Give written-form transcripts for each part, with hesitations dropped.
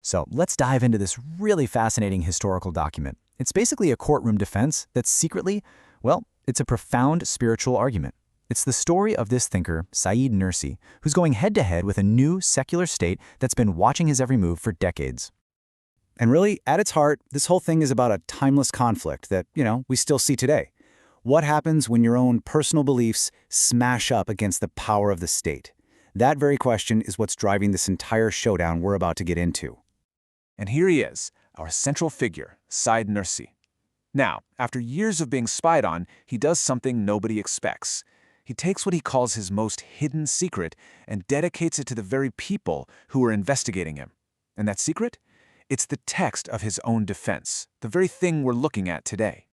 So let's dive into this really fascinating historical document. It's basically a courtroom defense that's secretly, well, it's a profound spiritual argument. It's the story of this thinker, Said Nursi, who's going head-to-head with a new secular state that's been watching his every move for decades. And really, at its heart, this whole thing is about a timeless conflict that, we still see today. What happens when your own personal beliefs smash up against the power of the state? That very question is what's driving this entire showdown we're about to get into. And here he is, our central figure, Said Nursi. Now, after years of being spied on, he does something nobody expects. He takes what he calls his most hidden secret and dedicates it to the very people who are investigating him. And that secret? It's the text of his own defense, the very thing we're looking at today.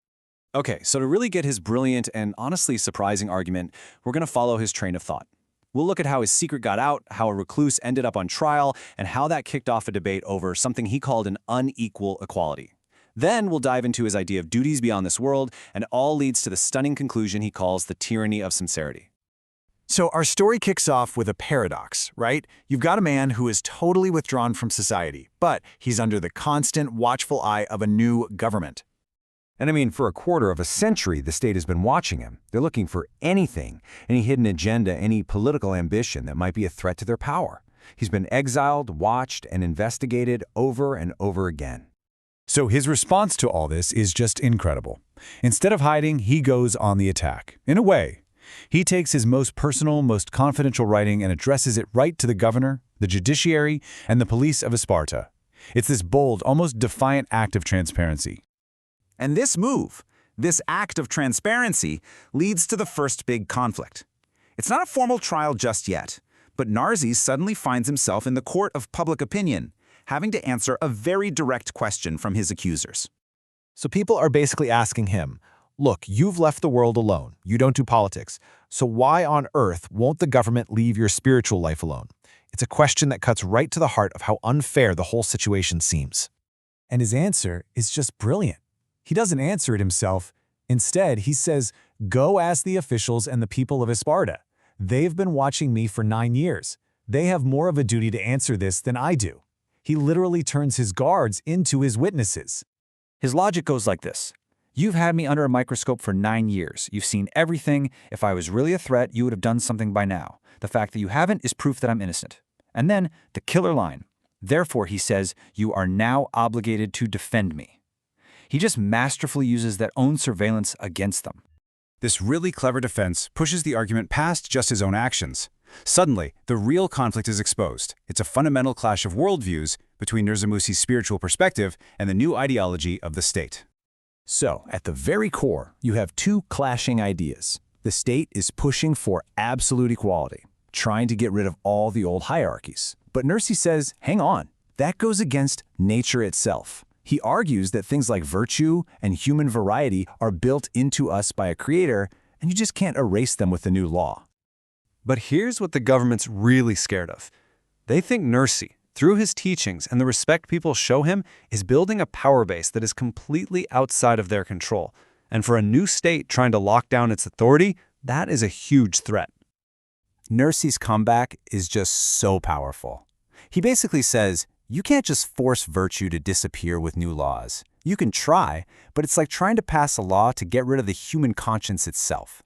Okay, so to really get his brilliant and honestly surprising argument, we're going to follow his train of thought. We'll look at how his secret got out, how a recluse ended up on trial, and how that kicked off a debate over something he called an unequal equality. Then we'll dive into his idea of duties beyond this world, and it all leads to the stunning conclusion he calls the tyranny of sincerity. So our story kicks off with a paradox, right? You've got a man who is totally withdrawn from society, but he's under the constant, watchful eye of a new government. And I mean, for a quarter of a century, the state has been watching him. They're looking for anything, any hidden agenda, any political ambition that might be a threat to their power. He's been exiled, watched, and investigated over and over again. So his response to all this is just incredible. Instead of hiding, he goes on the attack. In a way, he takes his most personal, most confidential writing and addresses it right to the governor, the judiciary, and the police of Sparta. It's this bold, almost defiant act of transparency. And this move, this act of transparency, leads to the first big conflict. It's not a formal trial just yet, but Nursi suddenly finds himself in the court of public opinion, having to answer a very direct question from his accusers. So people are basically asking him, look, you've left the world alone. You don't do politics. So why on earth won't the government leave your spiritual life alone? It's a question that cuts right to the heart of how unfair the whole situation seems. And his answer is just brilliant. He doesn't answer it himself. Instead, he says, go ask the officials and the people of Sparta. They've been watching me for 9 years. They have more of a duty to answer this than I do. He literally turns his guards into his witnesses. His logic goes like this. You've had me under a microscope for 9 years. You've seen everything. If I was really a threat, you would have done something by now. The fact that you haven't is proof that I'm innocent. And then the killer line. Therefore, he says, you are now obligated to defend me. He just masterfully uses their own surveillance against them. This really clever defense pushes the argument past just his own actions. Suddenly, the real conflict is exposed. It's a fundamental clash of worldviews between Nursi's spiritual perspective and the new ideology of the state. So, at the very core, you have two clashing ideas. The state is pushing for absolute equality, trying to get rid of all the old hierarchies. But Nursi says, hang on, that goes against nature itself. He argues that things like virtue and human variety are built into us by a creator, and you just can't erase them with the new law. But here's what the government's really scared of. They think Nursi, through his teachings and the respect people show him, is building a power base that is completely outside of their control. And for a new state trying to lock down its authority, that is a huge threat. Nursi's comeback is just so powerful. He basically says, you can't just force virtue to disappear with new laws. You can try, but it's like trying to pass a law to get rid of the human conscience itself.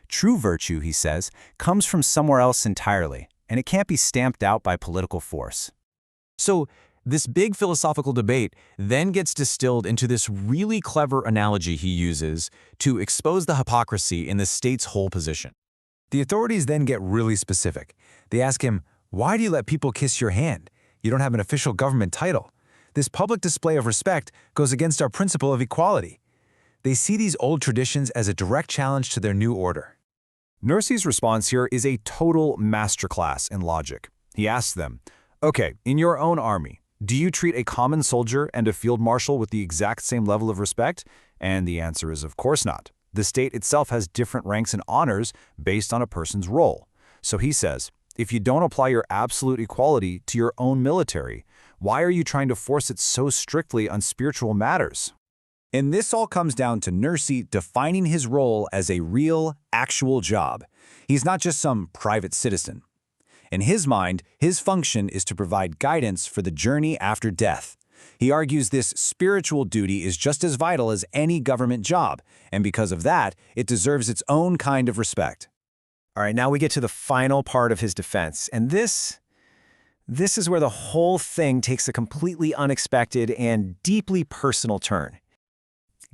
True virtue, he says, comes from somewhere else entirely, and it can't be stamped out by political force. So, this big philosophical debate then gets distilled into this really clever analogy he uses to expose the hypocrisy in the state's whole position. The authorities then get really specific. They ask him, why do you let people kiss your hand? You don't have an official government title. This public display of respect goes against our principle of equality. They see these old traditions as a direct challenge to their new order. Nursi's response here is a total masterclass in logic. He asks them, okay, in your own army, do you treat a common soldier and a field marshal with the exact same level of respect? And the answer is of course not. The state itself has different ranks and honors based on a person's role. So he says, if you don't apply your absolute equality to your own military, why are you trying to force it so strictly on spiritual matters? And this all comes down to Nursi defining his role as a real, actual job. He's not just some private citizen. In his mind, his function is to provide guidance for the journey after death. He argues this spiritual duty is just as vital as any government job, and because of that, it deserves its own kind of respect. All right, now we get to the final part of his defense, and this is where the whole thing takes a completely unexpected and deeply personal turn.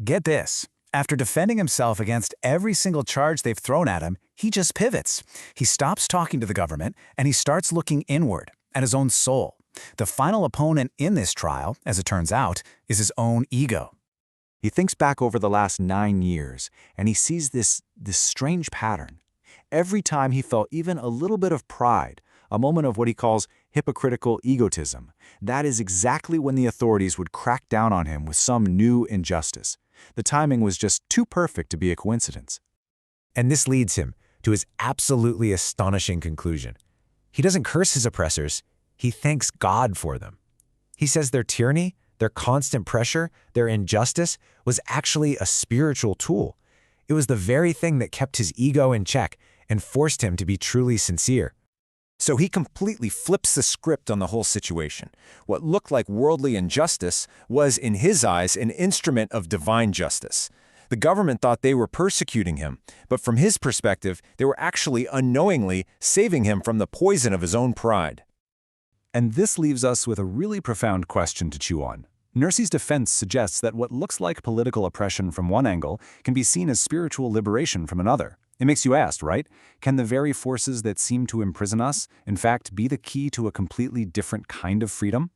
Get this. After defending himself against every single charge they've thrown at him, he just pivots. He stops talking to the government, and he starts looking inward, at his own soul. The final opponent in this trial, as it turns out, is his own ego. He thinks back over the last 9 years, and he sees this strange pattern. Every time he felt even a little bit of pride, a moment of what he calls hypocritical egotism, that is exactly when the authorities would crack down on him with some new injustice. The timing was just too perfect to be a coincidence. And this leads him to his absolutely astonishing conclusion. He doesn't curse his oppressors, he thanks God for them. He says their tyranny, their constant pressure, their injustice was actually a spiritual tool. It was the very thing that kept his ego in check and forced him to be truly sincere. So he completely flips the script on the whole situation. What looked like worldly injustice was, in his eyes, an instrument of divine justice. The government thought they were persecuting him, but from his perspective, they were actually unknowingly saving him from the poison of his own pride. And this leaves us with a really profound question to chew on. Nursi's defense suggests that what looks like political oppression from one angle can be seen as spiritual liberation from another. It makes you ask, right? Can the very forces that seem to imprison us, in fact, be the key to a completely different kind of freedom?